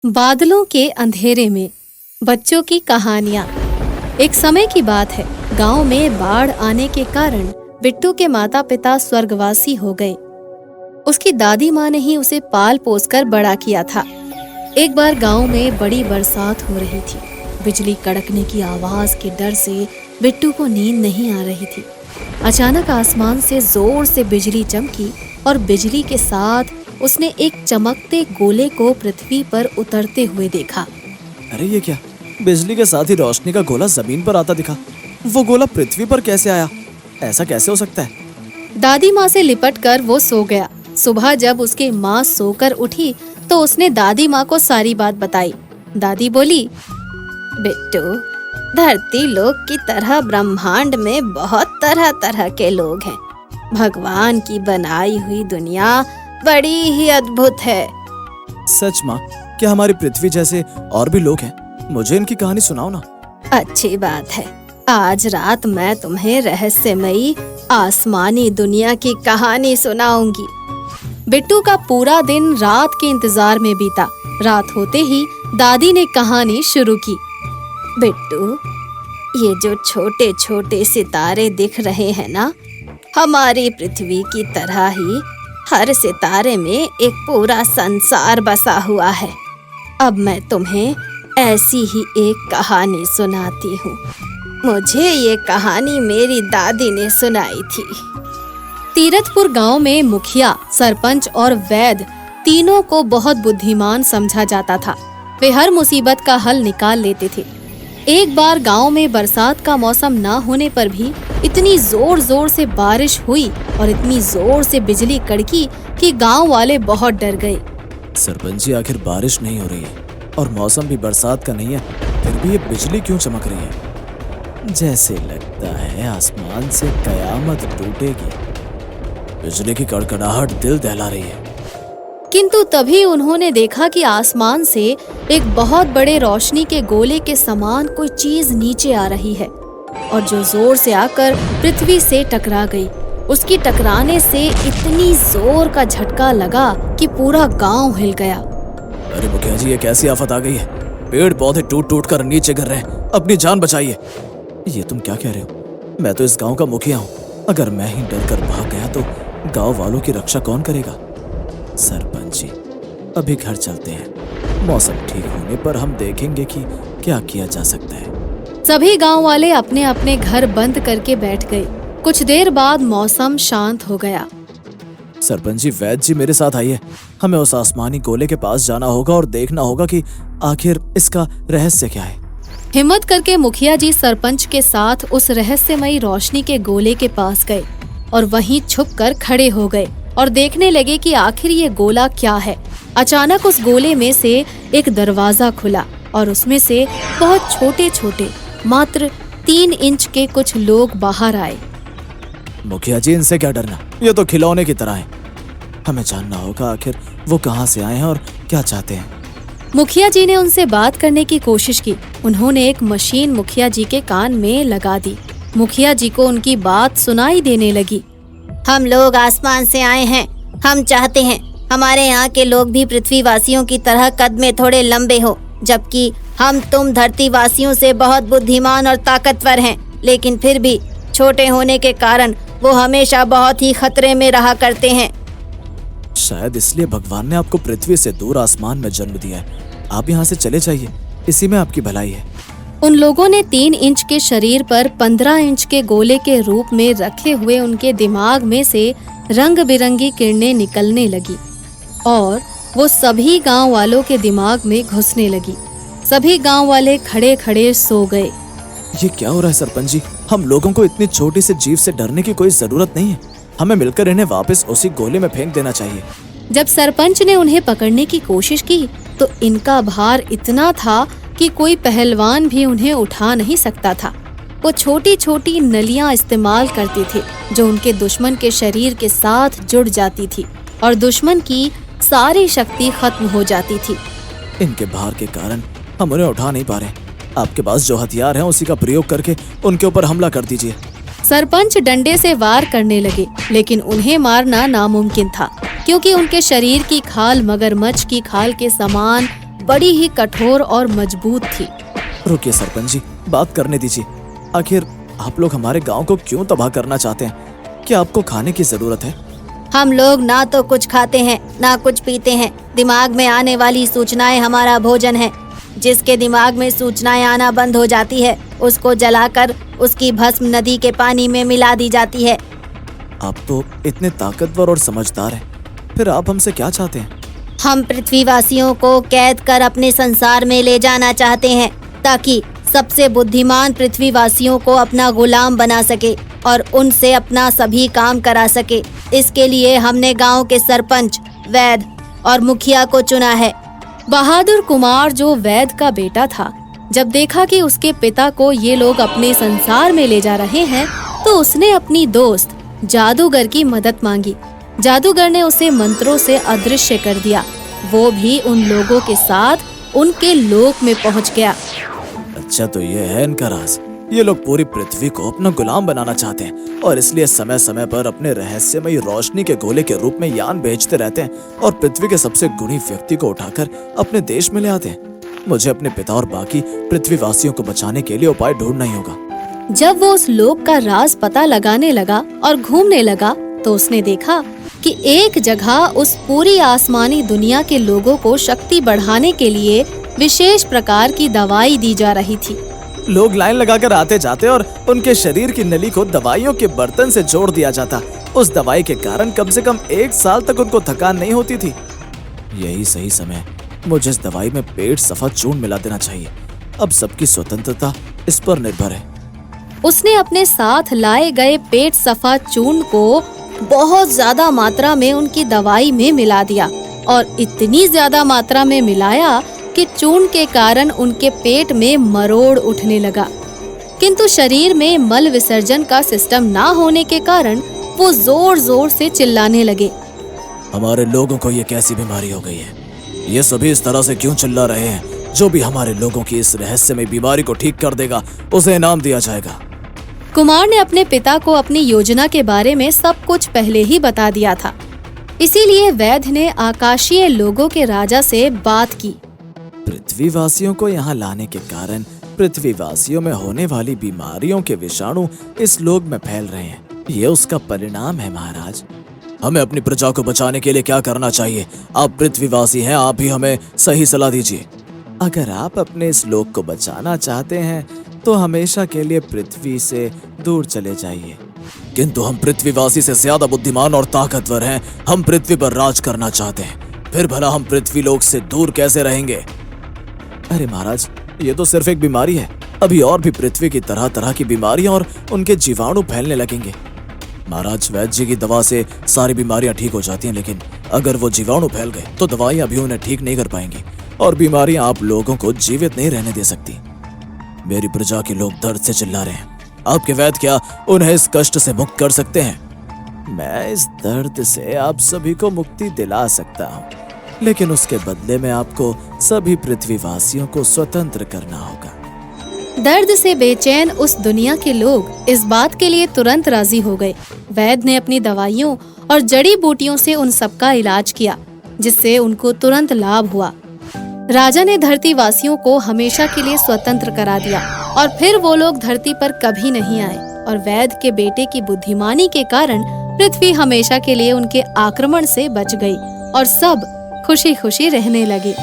बादलों के अंधेरे में बच्चों की कहानियां। एक समय की बात है, गांव में बाढ़ आने के कारण बिट्टू के माता पिता स्वर्गवासी हो गए। उसकी दादी माँ ने ही उसे पाल पोस कर बड़ा किया था। एक बार गांव में बड़ी बरसात हो रही थी। बिजली कड़कने की आवाज के डर से बिट्टू को नींद नहीं आ रही थी। अचानक आसमान से जोर से बिजली चमकी और बिजली के साथ उसने एक चमकते गोले को पृथ्वी पर उतरते हुए देखा। अरे ये क्या? बिजली के साथ ही रोशनी का गोला जमीन पर आता दिखा। वो गोला पृथ्वी पर कैसे आया? ऐसा कैसे हो सकता है? दादी माँ से लिपट कर वो सो गया। सुबह जब उसकी माँ सोकर उठी तो उसने दादी माँ को सारी बात बताई। दादी बोली, बिट्टू, धरती लोक की तरह ब्रह्मांड में बहुत तरह तरह के लोग हैं। भगवान की बनाई हुई दुनिया बड़ी ही अद्भुत है। सच माँ, क्या हमारी पृथ्वी जैसे और भी लोग हैं? मुझे इनकी कहानी सुनाओ ना। अच्छी बात है, आज रात मैं तुम्हें रहस्यमयी आसमानी दुनिया की कहानी सुनाऊंगी। बिट्टू का पूरा दिन रात के इंतजार में बीता। रात होते ही दादी ने कहानी शुरू की। बिट्टू, ये जो छोटे छोटे सितारे दिख रहे हैं ना, हमारी पृथ्वी की तरह ही हर सितारे में एक पूरा संसार बसा हुआ है। अब मैं तुम्हें ऐसी ही एक कहानी सुनाती हूँ। मुझे ये कहानी मेरी दादी ने सुनाई थी। तीरथपुर गांव में मुखिया, सरपंच और वैद्य तीनों को बहुत बुद्धिमान समझा जाता था। वे हर मुसीबत का हल निकाल लेते थे। एक बार गांव में बरसात का मौसम न होने पर भी इतनी जोर जोर से बारिश हुई और इतनी जोर से बिजली कड़की कि गांव वाले बहुत डर गए। सरपंच जी, आखिर बारिश नहीं हो रही है और मौसम भी बरसात का नहीं है, फिर भी ये बिजली क्यों चमक रही है? जैसे लगता है आसमान से कयामत टूटेगी। बिजली की कड़कड़ाहट दिल दहला रही है। किंतु तभी उन्होंने देखा कि आसमान से एक बहुत बड़े रोशनी के गोले के समान कोई चीज नीचे आ रही है और जो जोर से आकर पृथ्वी से टकरा गई। उसकी टकराने से इतनी जोर का झटका लगा कि पूरा गांव हिल गया। अरे मुखिया जी, ये कैसी आफत आ गई है? पेड़ पौधे टूट टूट कर नीचे गिर रहे हैं। अपनी जान बचाइए। ये तुम क्या कह रहे हो? मैं तो इस गांव का मुखिया हूँ। अगर मैं ही डर कर भाग गया तो गांव वालों की रक्षा कौन करेगा? सरपंच जी, अभी घर चलते हैं। मौसम ठीक होने पर हम देखेंगे कि क्या किया जा सकता है। सभी गांव वाले अपने अपने घर बंद करके बैठ गए। कुछ देर बाद मौसम शांत हो गया। सरपंच जी, वैद्य जी, मेरे साथ आइए। हमें उस आसमानी गोले के पास जाना होगा और देखना होगा कि आखिर इसका रहस्य क्या है। हिम्मत करके मुखिया जी सरपंच के साथ उस रहस्यमयी रोशनी के गोले के पास गए और वहीं छुपकर खड़े हो गए और देखने लगे कि आखिर ये गोला क्या है। अचानक उस गोले में से एक दरवाजा खुला और उसमें से बहुत छोटे छोटे, मात्र 3 इंच के कुछ लोग बाहर आए। मुखिया जी, इनसे क्या डरना? ये तो खिलौने की तरह है। हमें जानना होगा आखिर वो कहाँ से आए हैं और क्या चाहते हैं। मुखिया जी ने उनसे बात करने की कोशिश की। उन्होंने एक मशीन मुखिया जी के कान में लगा दी। मुखिया जी को उनकी बात सुनाई देने लगी। हम लोग आसमान से आए हैं। हम चाहते हैं हमारे यहाँ के लोग भी पृथ्वी वासियों की तरह कद में थोड़े लंबे हो, जबकि हम तुम धरती वासियों से बहुत बुद्धिमान और ताकतवर हैं, लेकिन फिर भी छोटे होने के कारण वो हमेशा बहुत ही खतरे में रहा करते हैं। शायद इसलिए भगवान ने आपको पृथ्वी से दूर आसमान में जन्म दिया है। आप यहाँ से चले जाइए, इसी में आपकी भलाई है। उन लोगों ने 3 इंच के शरीर पर 15 इंच के गोले के रूप में रखे हुए उनके दिमाग में से रंग बिरंगी किरणें निकलने लगी और वो सभी गांव वालों के दिमाग में घुसने लगी। सभी गांव वाले खड़े खड़े सो गए। ये क्या हो रहा है सरपंच जी? हम लोगों को इतनी छोटी सी जीव से डरने की कोई जरूरत नहीं है। हमें मिलकर इन्हें वापस उसी गोले में फेंक देना चाहिए। जब सरपंच ने उन्हें पकड़ने की कोशिश की तो इनका भार इतना था कि कोई पहलवान भी उन्हें उठा नहीं सकता था। वो छोटी छोटी नलियां इस्तेमाल करते थे जो उनके दुश्मन के शरीर के साथ जुड़ जाती थी और दुश्मन की सारी शक्ति खत्म हो जाती थी। इनके भार के कारण हम उन्हें उठा नहीं पा रहे। आपके पास जो हथियार हैं उसी का प्रयोग करके उनके ऊपर हमला कर दीजिए। सरपंच डंडे से वार करने लगे, लेकिन उन्हें मारना नामुमकिन था क्योंकि उनके शरीर की खाल मगरमच्छ की खाल के समान बड़ी ही कठोर और मजबूत थी। रुकिए सरपंच जी, बात करने दीजिए। आखिर आप लोग हमारे गांव को क्यों तबाह करना चाहते हैं? क्या आपको खाने की जरूरत है? हम लोग ना तो कुछ खाते हैं ना कुछ पीते हैं। दिमाग में आने वाली सूचनाएं हमारा भोजन है। जिसके दिमाग में सूचनाएं आना बंद हो जाती है, उसको जलाकर उसकी भस्म नदी के पानी में मिला दी जाती है। आप तो इतने ताकतवर और समझदार हैं, फिर आप हमसे क्या चाहते हैं? हम पृथ्वीवासियों को कैद कर अपने संसार में ले जाना चाहते हैं, ताकि सबसे बुद्धिमान पृथ्वीवासियों को अपना गुलाम बना सके और उनसे अपना सभी काम करा सके। इसके लिए हमने गांव के सरपंच, वैद्य और मुखिया को चुना है। बहादुर कुमार, जो वैद्य का बेटा था, जब देखा कि उसके पिता को ये लोग अपने संसार में ले जा रहे हैं, तो उसने अपनी दोस्त जादूगर की मदद मांगी। जादूगर ने उसे मंत्रों से अदृश्य कर दिया। वो भी उन लोगों के साथ उनके लोक में पहुंच गया। अच्छा, तो ये है इनका राज। ये लोग पूरी पृथ्वी को अपना गुलाम बनाना चाहते हैं और इसलिए समय समय पर अपने रहस्यमयी रोशनी के गोले के रूप में यान भेजते रहते हैं और पृथ्वी के सबसे गुणी व्यक्ति को उठाकर अपने देश में ले आते हैं। मुझे अपने पिता और बाकी पृथ्वीवासियों को बचाने के लिए उपाय ढूंढना ही होगा। जब वो उस लोक का राज पता लगाने लगा और घूमने लगा, तो उसने देखा कि एक जगह उस पूरी आसमानी दुनिया के लोगों को शक्ति बढ़ाने के लिए विशेष प्रकार की दवाई दी जा रही थी। लोग लाइन लगाकर आते जाते और उनके शरीर की नली को दवाइयों के बर्तन से जोड़ दिया जाता। उस दवाई के कारण कम से कम 1 साल तक उनको थकान नहीं होती थी। यही सही समय, मुझे इस दवाई में पेट सफा चूर्ण मिला देना चाहिए। अब सबकी स्वतंत्रता इस पर निर्भर है। उसने अपने साथ लाए गए पेट सफा चूर्ण को बहुत ज्यादा मात्रा में उनकी दवाई में मिला दिया और इतनी ज्यादा मात्रा में मिलाया कि चूर्ण के कारण उनके पेट में मरोड़ उठने लगा। किंतु शरीर में मल विसर्जन का सिस्टम ना होने के कारण वो जोर जोर से चिल्लाने लगे। हमारे लोगों को ये कैसी बीमारी हो गई है? ये सभी इस तरह से क्यों चिल्ला रहे हैं? जो भी हमारे लोगों की इस रहस्यमय बीमारी को ठीक कर देगा, उसे इनाम दिया जाएगा। कुमार ने अपने पिता को अपनी योजना के बारे में सब कुछ पहले ही बता दिया था। इसीलिए वैद्य ने आकाशीय लोगों के राजा से बात की। पृथ्वीवासियों को यहाँ लाने के कारण पृथ्वीवासियों में होने वाली बीमारियों के विषाणु इस लोक में फैल रहे हैं। ये उसका परिणाम है महाराज। हमें अपनी प्रजा को बचाने के लिए क्या करना चाहिए? आप पृथ्वीवासी हैं, आप ही हमें सही सलाह दीजिए। अगर आप अपने इस लोक को बचाना चाहते हैं तो हमेशा के लिए पृथ्वी से दूर चले जाइए। किंतु हम पृथ्वीवासी से ज्यादा बुद्धिमान और ताकतवर हैं। हम पृथ्वी पर राज करना चाहते हैं, फिर भला हम पृथ्वी लोक से दूर कैसे रहेंगे? अरे महाराज, ये तो सिर्फ एक बीमारी है। अभी और भी पृथ्वी की तरह तरह की बीमारियां और उनके जीवाणु फैलने लगेंगे। महाराज, वैद्य जी की दवा से सारी बीमारियां ठीक हो जाती हैं, लेकिन अगर वो जीवाणु फैल गए तो दवाइयां भी उन्हें ठीक नहीं कर पाएंगी और बीमारियां आप लोगों को जीवित नहीं रहने दे सकती। मेरी प्रजा के लोग दर्द से चिल्ला रहे हैं। आपके वैद्य क्या उन्हें इस कष्ट से मुक्त कर सकते हैं? मैं इस दर्द से आप सभी को मुक्ति दिला सकता हूँ, लेकिन उसके बदले में आपको सभी पृथ्वीवासियों को स्वतंत्र करना होगा। दर्द से बेचैन उस दुनिया के लोग इस बात के लिए तुरंत राजी हो गए। वैद्य ने अपनी दवाइयों और जड़ी बूटियों से उन सबका इलाज किया, जिससे उनको तुरंत लाभ हुआ। राजा ने धरतीवासियों को हमेशा के लिए स्वतंत्र करा दिया और फिर वो लोग धरती पर कभी नहीं आए और वैद्य के बेटे की बुद्धिमानी के कारण पृथ्वी हमेशा के लिए उनके आक्रमण से बच गई और सब खुशी खुशी रहने लगे।